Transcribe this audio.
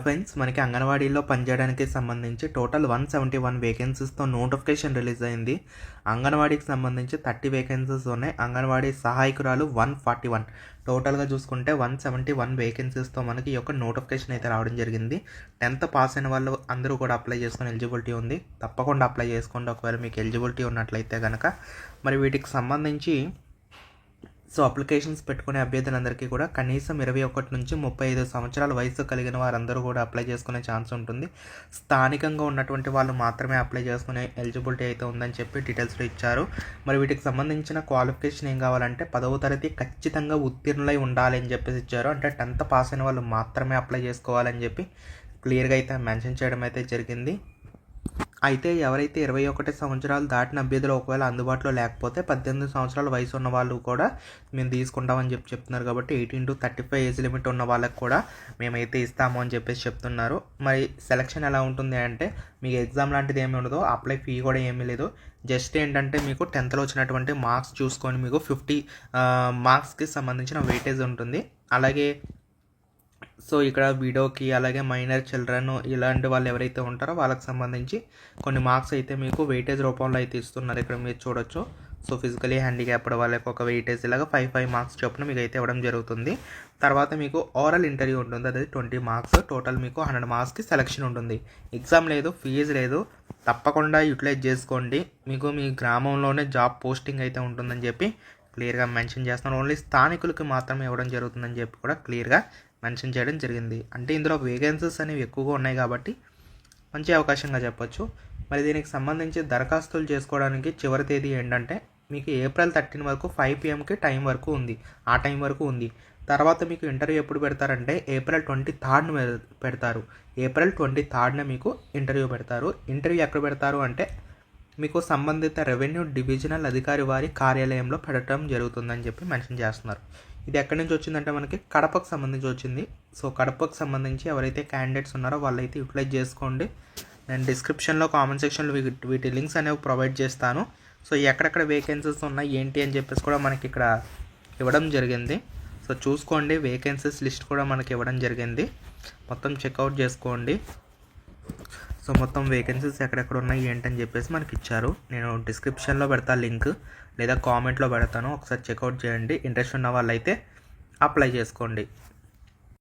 Friends, మనకి అంగన్వాడీలో పనిచేయడానికి సంబంధించి టోటల్ 171 వేకెన్సీస్తో నోటిఫికేషన్ రిలీజ్ అయింది. అంగన్వాడీకి సంబంధించి 30 వేకెన్సీస్ ఉన్నాయి. అంగన్వాడీ సహాయకురాలు 141. టోటల్గా చూసుకుంటే 171 వేకెన్సీస్తో మనకి ఈ యొక్క నోటిఫికేషన్ అయితే రావడం జరిగింది. 10th పాస్ అయిన వాళ్ళు అందరూ కూడా అప్లై చేసుకుని ఎలిజిబిలిటీ ఉంది. తప్పకుండా అప్లై చేసుకోండి ఒకవేళ మీకు ఎలిజిబిలిటీ ఉన్నట్లయితే కనుక. మరి వీటికి సంబంధించి అప్లికేషన్స్ పెట్టుకునే అభ్యర్థులందరికీ కూడా కనీసం 21 నుంచి 35 సంవత్సరాల వయసు కలిగిన వారందరూ కూడా అప్లై చేసుకునే ఛాన్స్ ఉంటుంది. స్థానికంగా ఉన్నటువంటి వాళ్ళు మాత్రమే అప్లై చేసుకునే ఎలిజిబిలిటీ అయితే ఉందని చెప్పి డీటెయిల్స్లో ఇచ్చారు. మరి వీటికి సంబంధించిన క్వాలిఫికేషన్ ఏం కావాలంటే 10వ తరగతి ఖచ్చితంగా ఉత్తీర్ణులై ఉండాలి అని చెప్పేసి ఇచ్చారు. అంటే 10th పాస్ అయిన వాళ్ళు మాత్రమే అప్లై చేసుకోవాలని చెప్పి క్లియర్గా అయితే మెన్షన్ చేయడం అయితే జరిగింది. అయితే ఎవరైతే 21 సంవత్సరాలు దాటిన అభ్యర్థులు ఒకవేళ అందుబాటులో లేకపోతే 18 సంవత్సరాల వయసు ఉన్న వాళ్ళు కూడా మేము తీసుకుంటామని చెప్తున్నారు. కాబట్టి 18 to 35 ఏజ్ లిమిట్ ఉన్న వాళ్ళకి కూడా మేమైతే ఇస్తాము అని చెప్పేసి చెప్తున్నారు. మరి సెలక్షన్ ఎలా ఉంటుంది అంటే మీకు ఎగ్జామ్ లాంటిది ఏమి ఉండదు, అప్లై ఫీ కూడా ఏమీ లేదు. జస్ట్ ఏంటంటే మీకు 10thలో వచ్చినటువంటి మార్క్స్ చూసుకొని మీకు 50 మార్క్స్కి సంబంధించిన వెయిటేజ్ ఉంటుంది. అలాగే ఇక్కడ వీడియోకి అలాగే మైనర్ చిల్డ్రన్ ఇలాంటి వాళ్ళు ఎవరైతే ఉంటారో వాళ్ళకి సంబంధించి కొన్ని మార్క్స్ అయితే మీకు వెయిటేజ్ రూపంలో అయితే ఇస్తున్నారు. ఇక్కడ మీరు చూడొచ్చు. ఫిజికలీ హ్యాండిక్యాప్డ్ వాళ్ళకి ఒక వెయిటేజ్ ఇలాగా 5 మార్క్స్ చొప్పున మీకు అయితే ఇవ్వడం జరుగుతుంది. తర్వాత మీకు ఓరల్ ఇంటర్వ్యూ ఉంటుంది, అదే 20 మార్క్స్. టోటల్ మీకు 100 మార్క్స్కి సెలక్షన్ ఉంటుంది. ఎగ్జామ్ లేదు, ఫీజు లేదు. తప్పకుండా యూటిలైజ్ చేసుకోండి. మీకు మీ గ్రామంలోనే జాబ్ పోస్టింగ్ అయితే ఉంటుందని చెప్పి క్లియర్గా మెన్షన్ చేస్తున్నాను. ఓన్లీ స్థానికులకి మాత్రమే ఇవ్వడం జరుగుతుందని చెప్పి కూడా క్లియర్గా మెన్షన్ చేయడం జరిగింది. అంటే ఇందులో వేకెన్సీస్ అనేవి ఎక్కువగా ఉన్నాయి కాబట్టి మంచి అవకాశంగా చెప్పొచ్చు. మరి దీనికి సంబంధించి దరఖాస్తులు చేసుకోవడానికి చివరి తేదీ ఏంటంటే మీకు April 13 వరకు 5 PM టైం వరకు ఉంది. ఆ టైం వరకు ఉంది. తర్వాత మీకు ఇంటర్వ్యూ ఎప్పుడు పెడతారంటే April 23 పెడతారు. April 23 మీకు ఇంటర్వ్యూ పెడతారు. ఇంటర్వ్యూ ఎక్కడ పెడతారు అంటే మీకు సంబంధిత రెవెన్యూ డివిజనల్ అధికారి వారి కార్యాలయంలో పెట్టడం జరుగుతుందని చెప్పి మెన్షన్ చేస్తున్నారు. ఇది ఎక్కడి నుంచి వచ్చిందంటే మనకి కడపకు సంబంధించి వచ్చింది. కడపకు సంబంధించి ఎవరైతే క్యాండిడేట్స్ ఉన్నారో వాళ్ళైతే యూటిలైజ్ చేసుకోండి. నేను డిస్క్రిప్షన్లో కామెంట్ సెక్షన్లో వీటి లింక్స్ అనేవి ప్రొవైడ్ చేస్తాను. ఎక్కడెక్కడ వేకెన్సీస్ ఉన్నాయి ఏంటి అని చెప్పేసి కూడా మనకి ఇక్కడ ఇవ్వడం జరిగింది. చూసుకోండి, వేకెన్సీస్ లిస్ట్ కూడా మనకి ఇవ్వడం జరిగింది. మొత్తం చెక్అవుట్ చేసుకోండి. మొత్తం వేకెన్సీస్ ఎక్కడెక్కడ ఉన్నాయి ఏంటని చెప్పేసి మనకి ఇచ్చారు. నేను డిస్క్రిప్షన్లో పెడతాను లింక్, లేదా కామెంట్లో పెడతాను. ఒకసారి చెక్అవుట్ చేయండి. ఇంట్రెస్ట్ ఉన్న వాళ్ళైతే అప్లై చేసుకోండి.